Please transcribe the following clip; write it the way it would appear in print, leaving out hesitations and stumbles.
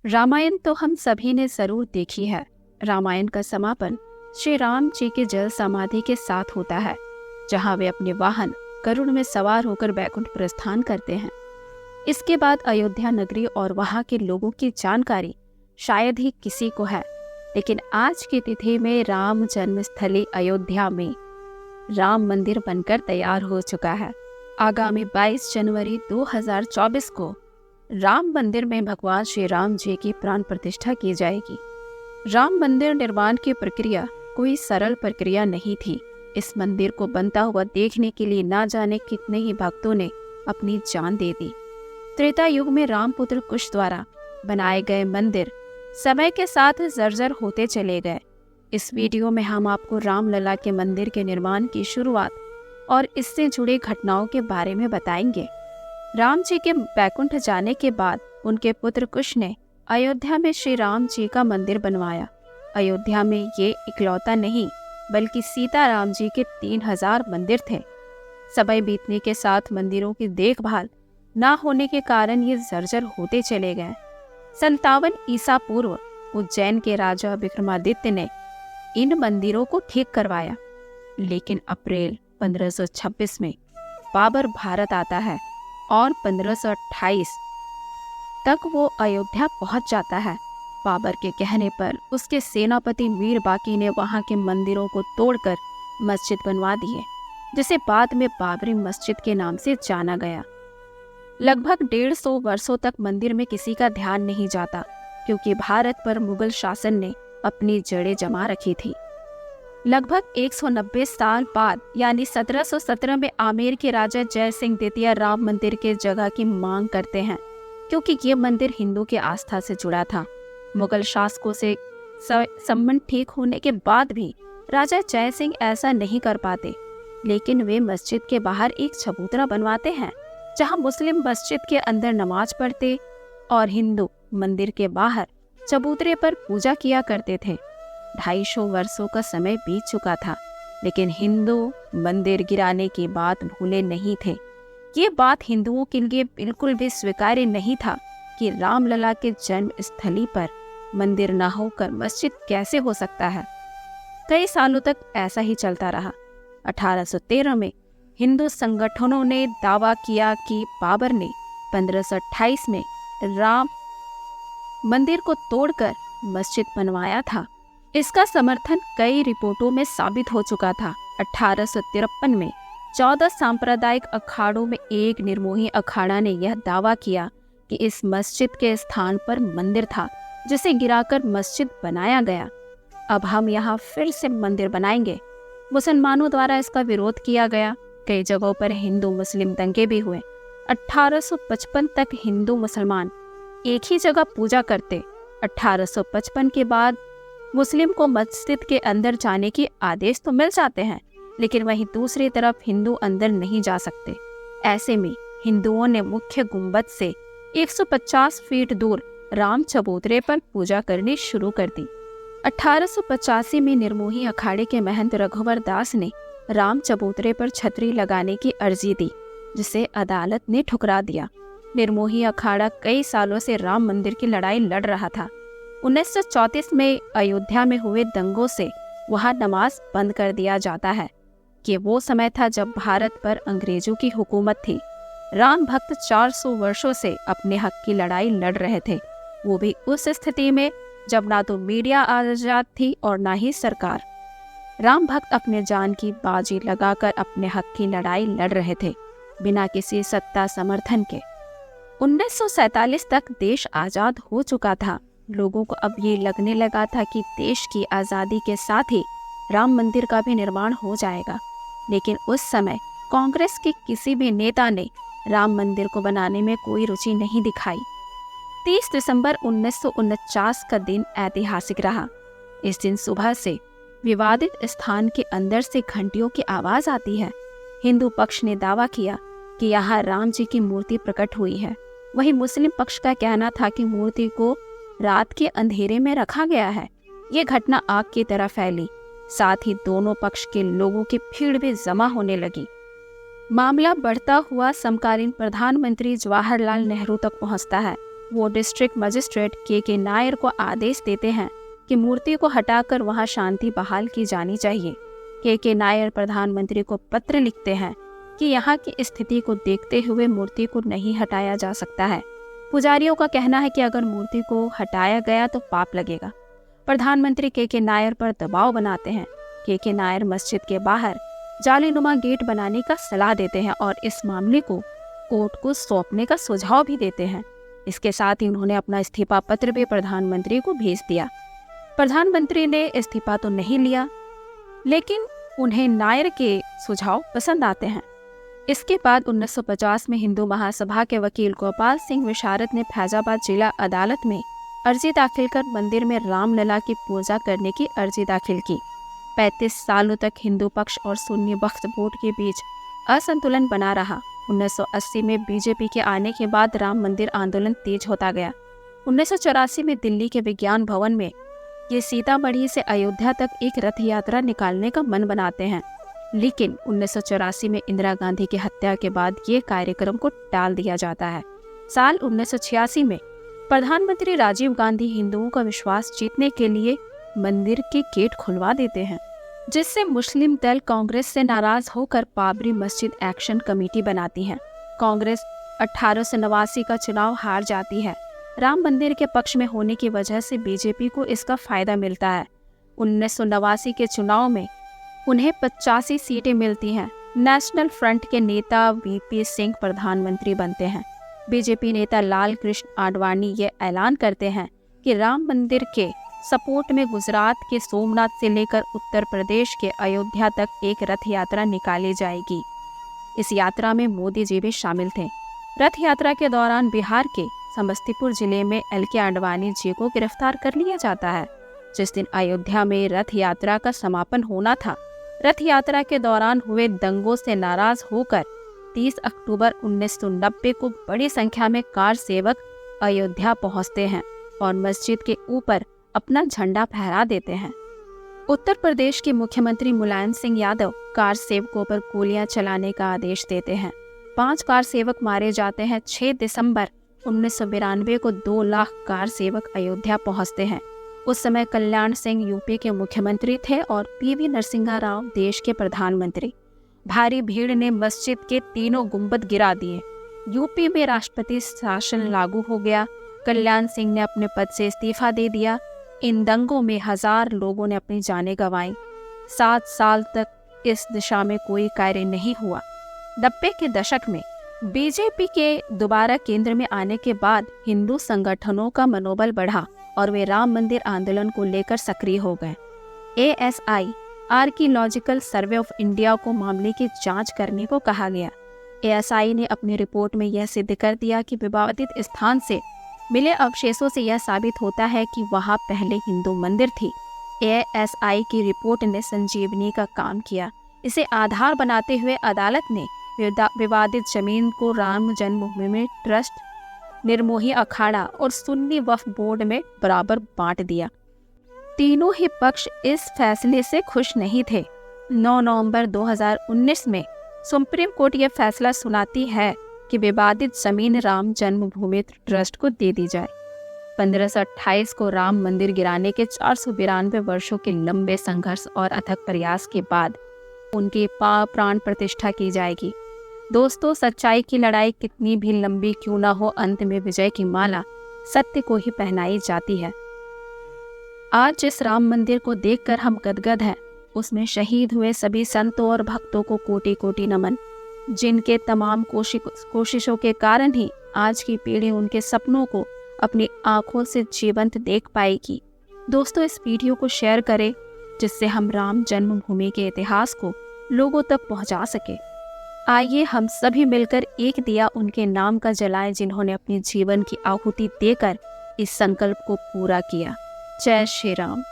रामायण तो हम सभी ने जरूर देखी है। रामायण का समापन श्री राम जी के जल समाधि के साथ होता है, जहां वे अपने वाहन गरुड़ में सवार होकर बैकुंठ प्रस्थान करते हैं। इसके बाद अयोध्या नगरी और वहां के लोगों की जानकारी शायद ही किसी को है, लेकिन आज की तिथि में राम जन्मस्थली अयोध्या में राम मंदिर बनकर तैयार हो चुका है। आगामी 22 जनवरी 2024 को राम मंदिर में भगवान श्री राम जी की प्राण प्रतिष्ठा की जाएगी। राम मंदिर निर्माण की प्रक्रिया कोई सरल प्रक्रिया नहीं थी। इस मंदिर को बनता हुआ देखने के लिए ना जाने कितने ही भक्तों ने अपनी जान दे दी। त्रेता युग में रामपुत्र कुश द्वारा बनाए गए मंदिर समय के साथ जर्जर होते चले गए। इस वीडियो में हम आपको रामलला के मंदिर के निर्माण की शुरुआत और इससे जुड़े घटनाओं के बारे में बताएंगे। राम जी के बैकुंठ जाने के बाद उनके पुत्र कुश ने अयोध्या में श्री राम जी का मंदिर बनवाया। अयोध्या में ये इकलौता नहीं, बल्कि सीता राम जी के 3000 मंदिर थे। समय बीतने के साथ मंदिरों की देखभाल ना होने के कारण ये जर्जर होते चले गए। 57 ईसा पूर्व उज्जैन के राजा विक्रमादित्य ने इन मंदिरों को ठीक करवाया, लेकिन अप्रैल 1526 में बाबर भारत आता है और 1528 तक वो अयोध्या पहुंच जाता है। बाबर के कहने पर उसके सेनापति मीर बाकी ने वहां के मंदिरों को तोड़कर मस्जिद बनवा दिए, जिसे बाद में बाबरी मस्जिद के नाम से जाना गया। लगभग 150 वर्षों तक मंदिर में किसी का ध्यान नहीं जाता, क्योंकि भारत पर मुगल शासन ने अपनी जड़ें जमा रखी थी। लगभग 190 साल बाद यानी 1717 में आमेर के राजा जय सिंह द्वितीय राम मंदिर के जगह की मांग करते हैं, क्योंकि ये मंदिर हिंदू के आस्था से जुड़ा था। मुगल शासकों से संबंध ठीक होने के बाद भी राजा जय सिंह ऐसा नहीं कर पाते, लेकिन वे मस्जिद के बाहर एक चबूतरा बनवाते हैं, जहां मुस्लिम मस्जिद के अंदर नमाज पढ़ते और हिंदू मंदिर के बाहर चबूतरे पर पूजा किया करते थे। 250 वर्षों का समय बीत चुका था, लेकिन हिंदू मंदिर गिराने की बात भूले नहीं थे। ये बात हिंदुओं के लिए बिल्कुल भी स्वीकार्य नहीं था कि रामलला के जन्म स्थली पर मंदिर न होकर मस्जिद कैसे हो सकता है। कई सालों तक ऐसा ही चलता रहा। 1813 में हिंदू संगठनों ने दावा किया कि बाबर ने 1528 में राम मंदिर को तोड़कर मस्जिद बनवाया था। इसका समर्थन कई रिपोर्टों में साबित हो चुका था। 1853 में 14 सांप्रदायिक अखाड़ों में एक निर्मोही अखाड़ा ने यह दावा किया कि इस मस्जिद के स्थान पर मंदिर था, जिसे गिराकर मस्जिद बनाया गया। अब हम यहाँ फिर से मंदिर बनाएंगे। मुसलमानों द्वारा इसका विरोध किया गया। कई जगहों पर हिंदू मुस्लिम दंगे भी हुए। 1855 तक हिंदू मुसलमान एक ही जगह पूजा करते। 1855 के बाद मुस्लिम को मस्जिद के अंदर जाने की आदेश तो मिल जाते हैं, लेकिन वहीं दूसरी तरफ हिंदू अंदर नहीं जा सकते। ऐसे में हिंदुओं ने मुख्य गुंबद से 150 फीट दूर राम चबूतरे पर पूजा करनी शुरू कर दी। 1885 में निर्मोही अखाड़े के महंत रघुवर दास ने राम चबूतरे पर छतरी लगाने की अर्जी दी, जिसे अदालत ने ठुकरा दिया। निर्मोही अखाड़ा कई सालों से राम मंदिर की लड़ाई लड़ रहा था। 1934 में अयोध्या में हुए दंगों से वहां नमाज बंद कर दिया जाता है कि वो समय था जब भारत पर अंग्रेजों की हुकूमत थी। राम भक्त 400 वर्षों से अपने हक की लड़ाई लड़ रहे थे, वो भी उस स्थिति में जब ना तो मीडिया आजाद थी और ना ही सरकार। राम भक्त अपने जान की बाजी लगाकर अपने हक की लड़ाई लड़ रहे थे, बिना किसी सत्ता समर्थन के। 1947 तक देश आजाद हो चुका था। लोगों को अब ये लगने लगा था कि देश की आज़ादी के साथ ही राम मंदिर का भी निर्माण हो जाएगा, लेकिन उस समय कांग्रेस के किसी भी नेता ने राम मंदिर को बनाने में कोई रुचि नहीं दिखाई। 30 दिसंबर 1949 का दिन ऐतिहासिक रहा। इस दिन सुबह से विवादित स्थान के अंदर से घंटियों की आवाज आती है। हिंदू पक्ष ने दावा किया कि यहाँ राम जी की मूर्ति प्रकट हुई है। वहीं मुस्लिम पक्ष का कहना था कि मूर्ति को रात के अंधेरे में रखा गया है। ये घटना आग की तरह फैली, साथ ही दोनों पक्ष के लोगों की भीड़ भी जमा होने लगी। मामला बढ़ता हुआ समकालीन प्रधानमंत्री जवाहरलाल नेहरू तक पहुंचता है। वो डिस्ट्रिक्ट मजिस्ट्रेट के नायर को आदेश देते हैं कि मूर्ति को हटाकर वहां शांति बहाल की जानी चाहिए। के नायर प्रधानमंत्री को पत्र लिखते हैं कि यहाँ की स्थिति को देखते हुए मूर्ति को नहीं हटाया जा सकता है। पुजारियों का कहना है कि अगर मूर्ति को हटाया गया तो पाप लगेगा। प्रधानमंत्री के नायर पर दबाव बनाते हैं। के नायर मस्जिद के बाहर जालीनुमा गेट बनाने का सलाह देते हैं और इस मामले को कोर्ट को सौंपने का सुझाव भी देते हैं। इसके साथ ही उन्होंने अपना इस्तीफा पत्र भी प्रधानमंत्री को भेज दिया। प्रधानमंत्री ने इस्तीफा तो नहीं लिया, लेकिन उन्हें नायर के सुझाव पसंद आते हैं। इसके बाद 1950 में हिंदू महासभा के वकील गोपाल सिंह विशारद ने फैजाबाद जिला अदालत में अर्जी दाखिल कर मंदिर में रामलला की पूजा करने की अर्जी दाखिल की। 35 सालों तक हिंदू पक्ष और सुन्नी वक्फ बोर्ड के बीच असंतुलन बना रहा। 1980 में बीजेपी के आने के बाद राम मंदिर आंदोलन तेज होता गया। 1984 में दिल्ली के विज्ञान भवन में ये सीतामढ़ी से अयोध्या तक एक रथ यात्रा निकालने का मन बनाते हैं, लेकिन 1984 में इंदिरा गांधी की हत्या के बाद ये कार्यक्रम को टाल दिया जाता है। साल 1986 में प्रधानमंत्री राजीव गांधी हिंदुओं का विश्वास जीतने के लिए मंदिर के गेट खुलवा देते हैं, जिससे मुस्लिम दल कांग्रेस से नाराज होकर बाबरी मस्जिद एक्शन कमेटी बनाती है। कांग्रेस 1889 का चुनाव हार जाती है। राम मंदिर के पक्ष में होने की वजह से बीजेपी को इसका फायदा मिलता है। 1989 के चुनाव में उन्हें 85 सीटें मिलती हैं। नेशनल फ्रंट के नेता वीपी सिंह प्रधानमंत्री बनते हैं। बीजेपी नेता लाल कृष्ण आडवाणी ये ऐलान करते हैं कि राम मंदिर के सपोर्ट में गुजरात के सोमनाथ से लेकर उत्तर प्रदेश के अयोध्या तक एक रथ यात्रा निकाली जाएगी। इस यात्रा में मोदी जी भी शामिल थे। रथ यात्रा के दौरान बिहार के समस्तीपुर जिले में LK आडवाणी जी को गिरफ्तार कर लिया जाता है। जिस दिन अयोध्या में रथ यात्रा का समापन होना था, रथ यात्रा के दौरान हुए दंगों से नाराज होकर 30 अक्टूबर 1990 को बड़ी संख्या में कार सेवक अयोध्या पहुंचते हैं और मस्जिद के ऊपर अपना झंडा फहरा देते हैं। उत्तर प्रदेश के मुख्यमंत्री मुलायम सिंह यादव कार सेवकों पर गोलियां चलाने का आदेश देते हैं। 5 कार सेवक मारे जाते हैं। 6 दिसंबर 1992 को 2 लाख कार सेवक अयोध्या पहुंचते हैं। उस समय कल्याण सिंह यूपी के मुख्यमंत्री थे और PV नरसिम्हा राव देश के प्रधानमंत्री। भारी भीड़ ने मस्जिद के तीनों गुंबद गिरा दिए। यूपी में राष्ट्रपति शासन लागू हो गया। कल्याण सिंह ने अपने पद से इस्तीफा दे दिया। इन दंगों में 1000 लोगों ने अपनी जानें गंवाई। 7 साल तक इस दिशा में कोई कार्य नहीं हुआ। 90 के दशक में बीजेपी के दोबारा केंद्र में आने के बाद हिंदू संगठनों का मनोबल बढ़ा और वे राम मंदिर आंदोलन को लेकर सक्रिय हो गए। ASI archaeological survey of India को मामले की जांच करने को कहा गया। ASI ने अपनी रिपोर्ट में यह सिद्ध कर दिया कि विवादित स्थान से मिले अवशेषों से यह साबित होता है कि वहां पहले हिंदू मंदिर थी। ASI की रिपोर्ट ने संजीवनी का काम किया। इसे आधार बनाते हुए अदालत ने विवादित जमीन को राम जन्मभूमि ट्रस्ट, निर्मोही अखाड़ा और सुन्नी वक्फ बोर्ड में बराबर बांट दिया। तीनों ही पक्ष इस फैसले से खुश नहीं थे। 9 नवंबर 2019 में सुप्रीम कोर्ट यह फैसला सुनाती है कि विवादित जमीन राम जन्मभूमि ट्रस्ट को दे दी जाए। 1528 को राम मंदिर गिराने के 492 वर्षों के लंबे संघर्ष और अथक प्रयास के बाद उनकी प्राण प्रतिष्ठा की जाएगी। दोस्तों, सच्चाई की लड़ाई कितनी भी लंबी क्यों ना हो, अंत में विजय की माला सत्य को ही पहनाई जाती है। आज जिस राम मंदिर को देखकर हम गदगद हैं, उसमें शहीद हुए सभी संतों और भक्तों को कोटि कोटि नमन, जिनके तमाम कोशिशों के कारण ही आज की पीढ़ी उनके सपनों को अपनी आंखों से जीवंत देख पाएगी। दोस्तों, इस वीडियो को शेयर करें जिससे हम राम जन्मभूमि के इतिहास को लोगों तक पहुंचा सके। आइए हम सभी मिलकर एक दिया उनके नाम का जलाएं, जिन्होंने अपने जीवन की आहुति देकर इस संकल्प को पूरा किया। जय श्री राम।